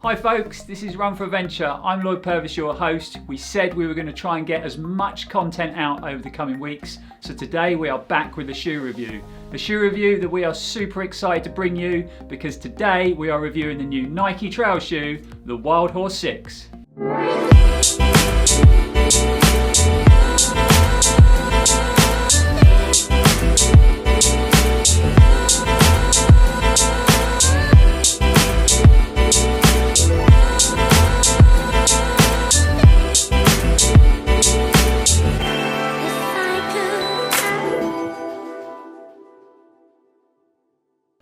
Hi folks, this is Run4Adventure. I'm Lloyd Purvis, your host. We said we were going to try and get as much content out over the coming weeks, so today we are back with a shoe review. A shoe review that we are super excited to bring you because today we are reviewing the new Nike trail shoe, the Wildhorse 6.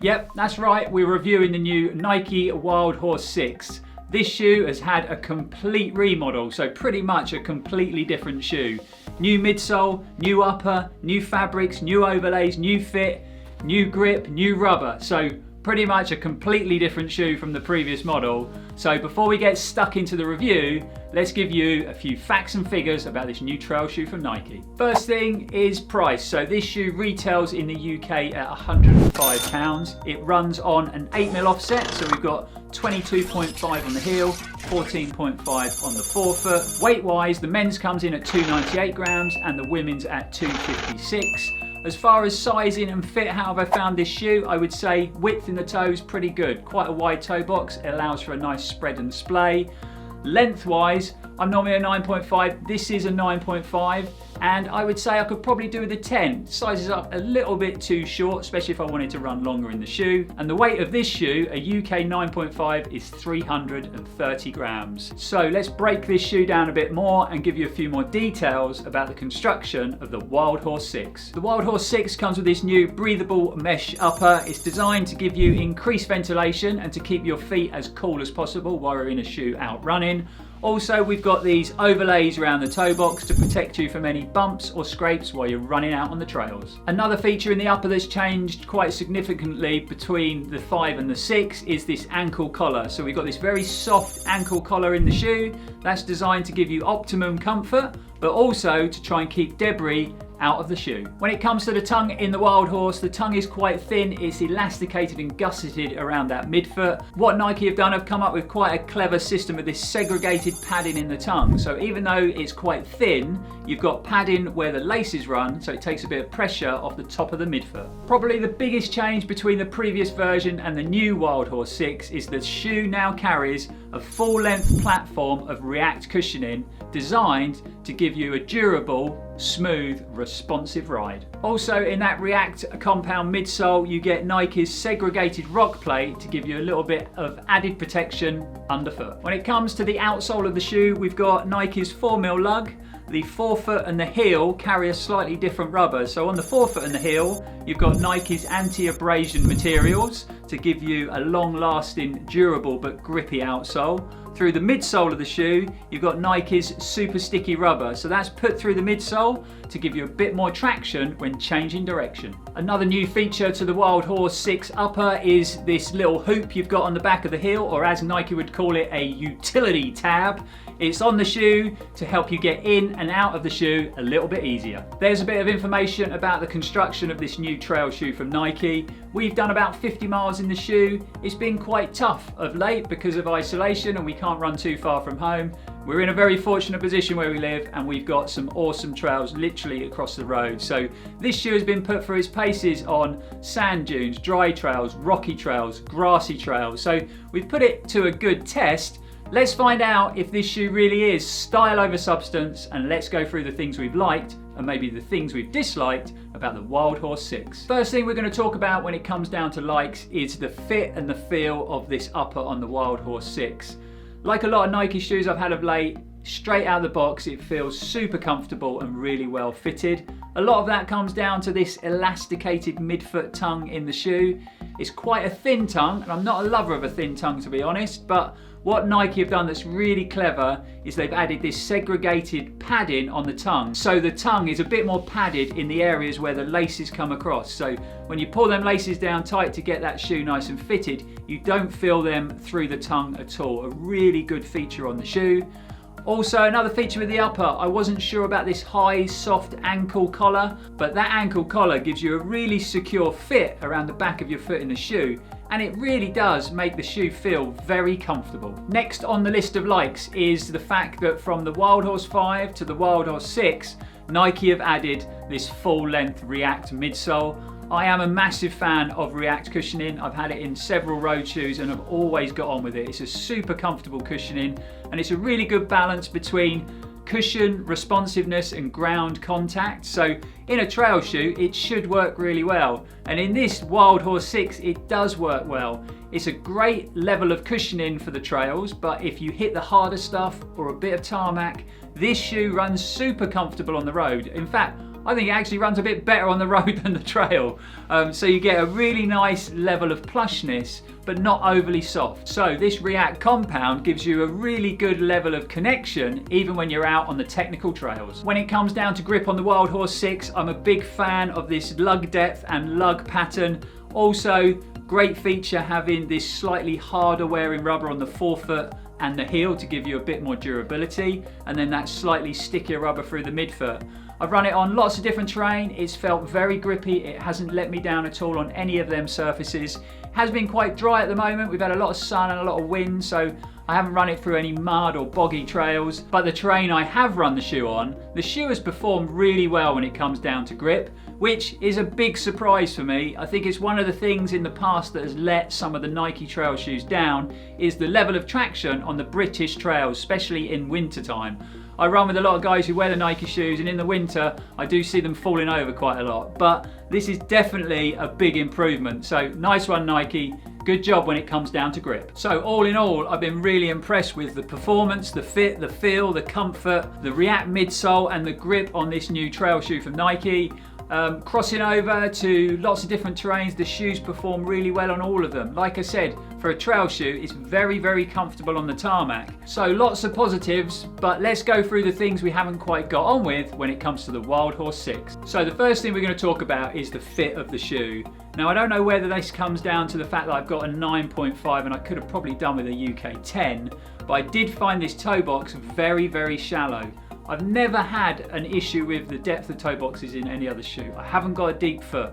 Yep, that's right, we're reviewing the new Nike Wildhorse 6. This shoe has had a complete remodel, so pretty much a completely different shoe. New midsole, new upper, new fabrics, new overlays, new fit, new grip, new rubber. So pretty much a completely different shoe from the previous model. So before we get stuck into the review, let's give you a few facts and figures about this new trail shoe from Nike. First thing is price. So this shoe retails in the UK at £105. It runs on an 8mm offset, so we've got 22.5 on the heel, 14.5 on the forefoot. Weight-wise, the men's comes in at 298 grams and the women's at 256. As far as sizing and fit, how have I found this shoe? I would say width in the toes, pretty good. Quite a wide toe box, it allows for a nice spread and display. Lengthwise, I'm normally a 9.5, this is a 9.5, and I would say I could probably do with a 10. Sizes up a little bit too short, especially if I wanted to run longer in the shoe. And the weight of this shoe, a UK 9.5, is 330 grams. So let's break this shoe down a bit more and give you a few more details about the construction of the Wildhorse 6. The Wildhorse 6 comes with this new breathable mesh upper. It's designed to give you increased ventilation and to keep your feet as cool as possible while you're in a shoe out running. Also, we've got these overlays around the toe box to protect you from any bumps or scrapes while you're running out on the trails. Another feature in the upper that's changed quite significantly between the 5 and the 6 is this ankle collar. So we've got this very soft ankle collar in the shoe that's designed to give you optimum comfort, but also to try and keep debris out of the shoe. When it comes to the tongue in the Wildhorse, the tongue is quite thin, it's elasticated and gusseted around that midfoot. What Nike have done, have come up with quite a clever system with this segregated padding in the tongue. So even though it's quite thin, you've got padding where the laces run, so it takes a bit of pressure off the top of the midfoot. Probably the biggest change between the previous version and the new Wildhorse 6 is the shoe now carries a full-length platform of React cushioning designed to give you a durable, smooth, responsive ride. Also in that React compound midsole, you get Nike's segregated rock plate to give you a little bit of added protection underfoot. When it comes to the outsole of the shoe, we've got Nike's 4mm lug. The forefoot and the heel carry a slightly different rubber. So on the forefoot and the heel, you've got Nike's anti-abrasion materials to give you a long-lasting, durable but grippy outsole. Through the midsole of the shoe, you've got Nike's super sticky rubber. So that's put through the midsole to give you a bit more traction when changing direction. Another new feature to the Wildhorse 6 upper is this little hoop you've got on the back of the heel, or as Nike would call it, a utility tab. It's on the shoe to help you get in and out of the shoe a little bit easier. There's a bit of information about the construction of this new trail shoe from Nike. We've done about 50 miles in the shoe. It's been quite tough of late because of isolation and we can't run too far from home. We're in a very fortunate position where we live and we've got some awesome trails literally across the road. So this shoe has been put through its paces on sand dunes, dry trails, rocky trails, grassy trails. So we've put it to a good test. Let's find out if this shoe really is style over substance, and let's go through the things we've liked and maybe the things we've disliked about the Wildhorse 6. First thing we're going to talk about when it comes down to likes is the fit and the feel of this upper on the Wildhorse 6. Like a lot of Nike shoes I've had of late, straight out of the box it feels super comfortable and really well fitted. A lot of that comes down to this elasticated midfoot tongue in the shoe. It's quite a thin tongue, and I'm not a lover of a thin tongue to be honest, but what Nike have done that's really clever is they've added this segregated padding on the tongue. So the tongue is a bit more padded in the areas where the laces come across. So when you pull them laces down tight to get that shoe nice and fitted, you don't feel them through the tongue at all. A really good feature on the shoe. Also, another feature with the upper, I wasn't sure about this high, soft ankle collar, but that ankle collar gives you a really secure fit around the back of your foot in the shoe, and it really does make the shoe feel very comfortable. Next on the list of likes is the fact that from the Wildhorse 5 to the Wildhorse 6, Nike have added this full-length React midsole. I am a massive fan of React cushioning. I've had it in several road shoes and I've always got on with it. It's a super comfortable cushioning, and it's a really good balance between cushion responsiveness and ground contact. So in a trail shoe it should work really well, and in this Wildhorse 6 it does work well. It's a great level of cushioning for the trails, but if you hit the harder stuff or a bit of tarmac, this shoe runs super comfortable on the road. In fact, I think it actually runs a bit better on the road than the trail. So you get a really nice level of plushness, but not overly soft. So this React compound gives you a really good level of connection even when you're out on the technical trails. When it comes down to grip on the Wildhorse 6, I'm a big fan of this lug depth and lug pattern. Also, great feature having this slightly harder wearing rubber on the forefoot and the heel to give you a bit more durability, and then that slightly stickier rubber through the midfoot. I've run it on lots of different terrain. It's felt very grippy. It hasn't let me down at all on any of them surfaces. It has been quite dry at the moment. We've had a lot of sun and a lot of wind, so I haven't run it through any mud or boggy trails. But the terrain I have run the shoe on, the shoe has performed really well when it comes down to grip, which is a big surprise for me. I think it's one of the things in the past that has let some of the Nike trail shoes down, is the level of traction on the British trails, especially in winter time. I run with a lot of guys who wear the Nike shoes, and in the winter I do see them falling over quite a lot, but this is definitely a big improvement. So nice one, Nike. Good job when it comes down to grip. So all in all, I've been really impressed with the performance, the fit, the feel, the comfort, the React midsole and the grip on this new trail shoe from Nike. Crossing over to lots of different terrains, the shoes perform really well on all of them. Like I said, for a trail shoe, it's very, very comfortable on the tarmac. So lots of positives, but let's go through the things we haven't quite got on with when it comes to the Wildhorse 6. So the first thing we're going to talk about is the fit of the shoe. Now, I don't know whether this comes down to the fact that I've got a 9.5 and I could have probably done with a UK 10, but I did find this toe box very, very shallow. I've never had an issue with the depth of toe boxes in any other shoe. I haven't got a deep foot.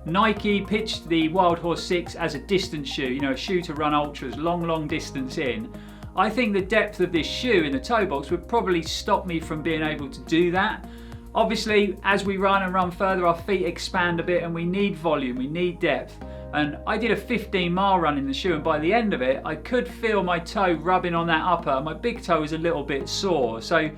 Nike pitched the Wildhorse 6 as a distance shoe, you know, a shoe to run ultras, long distance in. I think the depth of this shoe in the toe box would probably stop me from being able to do that. Obviously, as we run further, our feet expand a bit and we need volume, we need depth. And I did a 15-mile run in the shoe, and by the end of it, I could feel my toe rubbing on that upper. My big toe was a little bit sore. So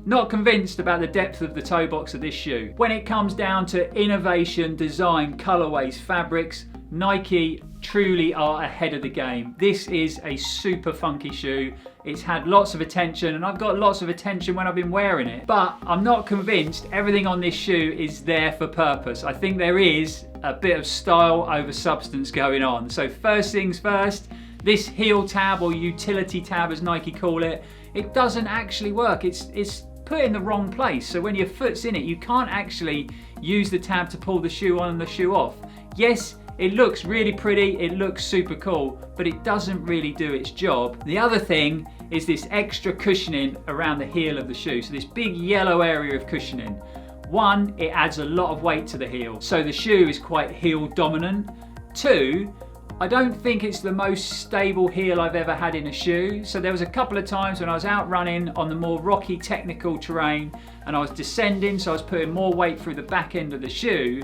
not convinced about the depth of the toe box of this shoe. When it comes down to innovation, design, colorways, fabrics, Nike truly are ahead of the game. This is a super funky shoe. It's had lots of attention, and I've got lots of attention when I've been wearing it. But I'm not convinced everything on this shoe is there for purpose. I think there is a bit of style over substance going on. So first things first, this heel tab, or utility tab as Nike call it, it doesn't actually work. It's put in the wrong place. So when your foot's in it, you can't actually use the tab to pull the shoe on and the shoe off. Yes, it looks really pretty, it looks super cool, but it doesn't really do its job. The other thing is this extra cushioning around the heel of the shoe. So this big yellow area of cushioning. One, it adds a lot of weight to the heel, so the shoe is quite heel dominant. Two, I don't think it's the most stable heel I've ever had in a shoe. So there was a couple of times when I was out running on the more rocky technical terrain and I was descending, so I was putting more weight through the back end of the shoe,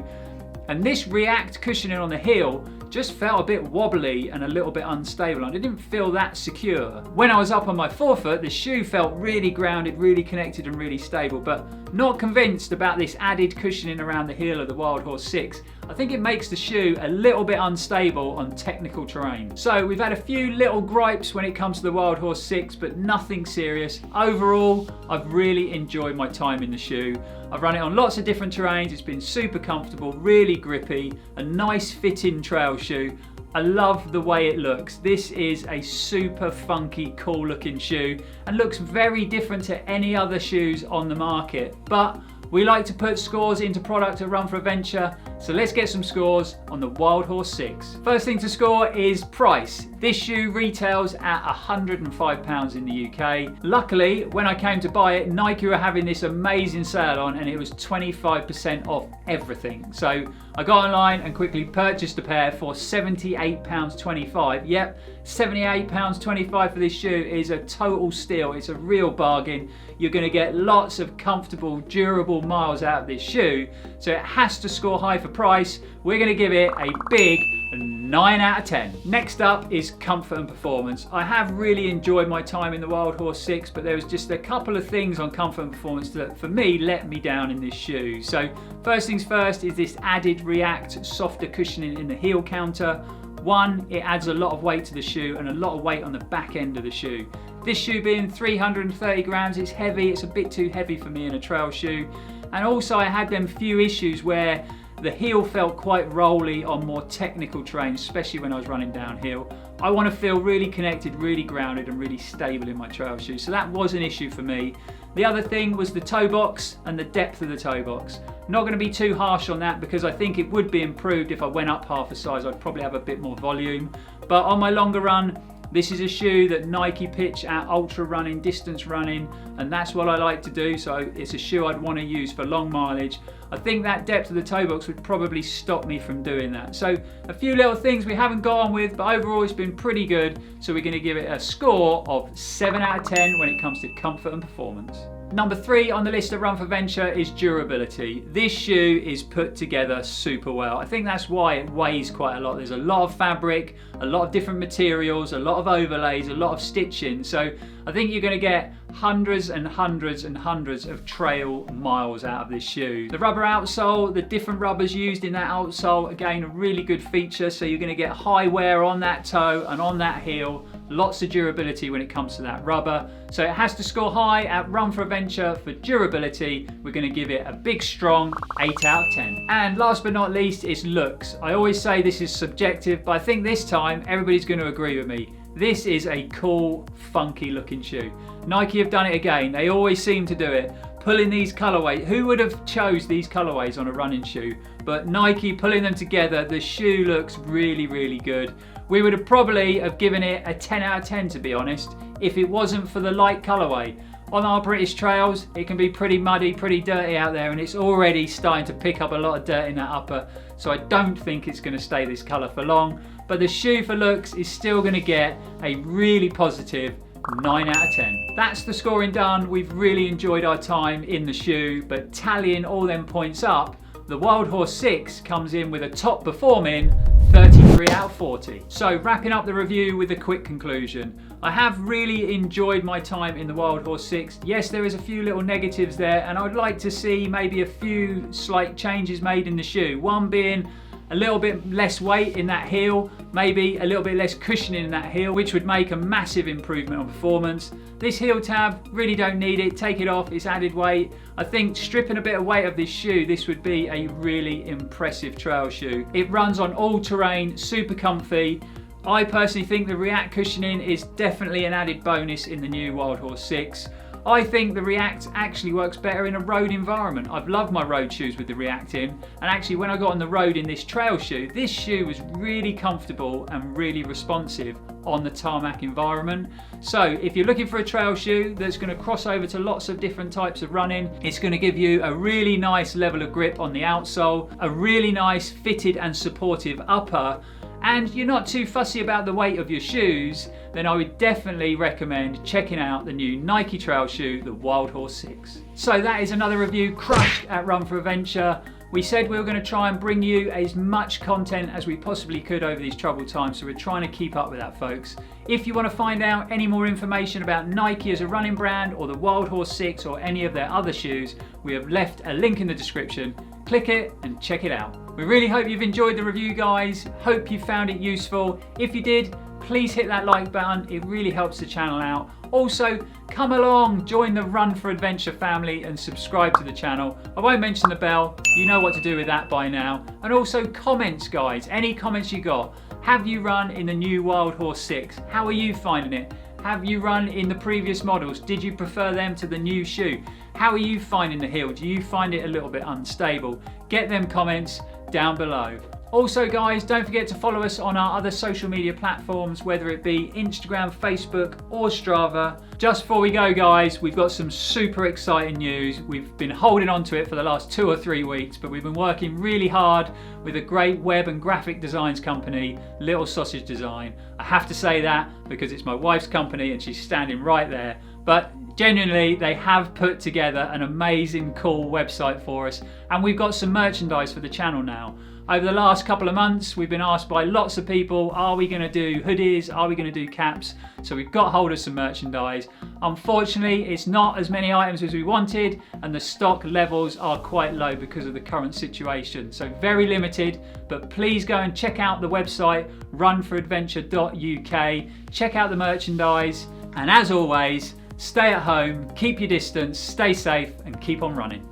and this React cushioning on the heel just felt a bit wobbly and a little bit unstable. I didn't feel that secure. When I was up on my forefoot, the shoe felt really grounded, really connected and really stable, but not convinced about this added cushioning around the heel of the Wildhorse 6. I think it makes the shoe a little bit unstable on technical terrain. So we've had a few little gripes when it comes to the Wildhorse 6, but nothing serious. Overall, I've really enjoyed my time in the shoe. I've run it on lots of different terrains. It's been super comfortable, really grippy, a nice fitting trail shoe. I love the way it looks. This is a super funky, cool looking shoe and looks very different to any other shoes on the market. But we like to put scores into product at Run4Adventure, So let's get some scores on the Wildhorse 6. First thing to score is price. This shoe retails at £105 in the UK. Luckily, when I came to buy it, Nike were having this amazing sale on and it was 25% off everything. So I got online and quickly purchased a pair for £78.25. Yep, £78.25 for this shoe is a total steal. It's a real bargain. You're going to get lots of comfortable, durable miles out of this shoe. So it has to score high for price. We're going to give it a big 9 out of 10. Next up is comfort and performance. I have really enjoyed my time in the Wildhorse 6, but there was just a couple of things on comfort and performance that for me let me down in this shoe. So first things first is this added React softer cushioning in the heel counter. One, it adds a lot of weight to the shoe and a lot of weight on the back end of the shoe. This shoe being 330 grams, it's heavy, it's a bit too heavy for me in a trail shoe. And also I had them few issues where the heel felt quite rolly on more technical terrain, especially when I was running downhill. I want to feel really connected, really grounded and really stable in my trail shoes. So that was an issue for me. The other thing was the toe box and the depth of the toe box. Not going to be too harsh on that because I think it would be improved if I went up half a size. I'd probably have a bit more volume. But on my longer run, this is a shoe that Nike pitch at ultra running, distance running, and that's what I like to do. So it's a shoe I'd want to use for long mileage. I think that depth of the toe box would probably stop me from doing that. So a few little things we haven't got on with, but overall it's been pretty good. So we're going to give it a score of 7 out of 10 when it comes to comfort and performance. Number 3 on the list of Run4Adventure is durability. This shoe is put together super well. I think that's why it weighs quite a lot. There's a lot of fabric, a lot of different materials, a lot of overlays, a lot of stitching. So I think you're going to get hundreds and hundreds and hundreds of trail miles out of this shoe. The rubber outsole, the different rubbers used in that outsole, again, a really good feature. So you're going to get high wear on that toe and on that heel. Lots of durability when it comes to that rubber. So it has to score high at Run4Adventure for durability. We're going to give it a big strong 8 out of 10. And last but not least is looks. I always say this is subjective, but I think this time everybody's going to agree with me. This is a cool, funky looking shoe. Nike have done it again. They always seem to do it. Pulling these colorways. Who would have chose these colorways on a running shoe? But Nike pulling them together, the shoe looks really, really good. We would have probably have given it a 10 out of 10 to be honest, if it wasn't for the light colorway. On our British trails, it can be pretty muddy, pretty dirty out there, and it's already starting to pick up a lot of dirt in that upper. So I don't think it's going to stay this color for long. But the shoe for looks is still going to get a really positive 9 out of 10. That's the scoring done. We've really enjoyed our time in the shoe, but tallying all them points up, the Wildhorse 6 comes in with a top performing 33 out of 40. So wrapping up the review with a quick conclusion. I have really enjoyed my time in the Wildhorse 6. Yes, there is a few little negatives there, and I'd like to see maybe a few slight changes made in the shoe. One being a little bit less weight in that heel, maybe a little bit less cushioning in that heel, which would make a massive improvement on performance. This heel tab, really don't need it, take it off, it's added weight. I think stripping a bit of weight of this shoe, this would be a really impressive trail shoe. It runs on all terrain, super comfy. I personally think the React cushioning is definitely an added bonus in the new Wildhorse 6. I think the React actually works better in a road environment. I've loved my road shoes with the React in, and actually when I got on the road in this trail shoe, this shoe was really comfortable and really responsive on the tarmac environment. So if you're looking for a trail shoe that's going to cross over to lots of different types of running, it's going to give you a really nice level of grip on the outsole, a really nice fitted and supportive upper, and you're not too fussy about the weight of your shoes, then I would definitely recommend checking out the new Nike trail shoe, the Wildhorse 6. So that is another review crushed at Run4Adventure. We said we were going to try and bring you as much content as we possibly could over these troubled times, so we're trying to keep up with that, folks. If you want to find out any more information about Nike as a running brand, or the Wildhorse 6, or any of their other shoes, we have left a link in the description. Click it and check it out. We really hope you've enjoyed the review, guys. Hope you found it useful. If you did, please hit that like button. It really helps the channel out. Also, come along, join the Run4Adventure family and subscribe to the channel. I won't mention the bell. You know what to do with that by now. And also comments, guys. Any comments you got. Have you run in the new Wildhorse 6? How are you finding it? Have you run in the previous models? Did you prefer them to the new shoe? How are you finding the heel? Do you find it a little bit unstable? Get them comments down below. Also guys, don't forget to follow us on our other social media platforms, whether it be Instagram, Facebook or Strava. Just before we go guys, we've got some super exciting news. We've been holding on to it for the last 2 or 3 weeks, but we've been working really hard with a great web and graphic designs company, Little Sausage Design. I have to say that because it's my wife's company and she's standing right there. But genuinely, they have put together an amazing, cool website for us, and we've got some merchandise for the channel now. Over the last couple of months, we've been asked by lots of people, are we going to do hoodies? Are we going to do caps? So we've got hold of some merchandise. Unfortunately, it's not as many items as we wanted, and the stock levels are quite low because of the current situation. So very limited, but please go and check out the website, Run4Adventure.uk. Check out the merchandise, and as always, stay at home, keep your distance, stay safe, and keep on running.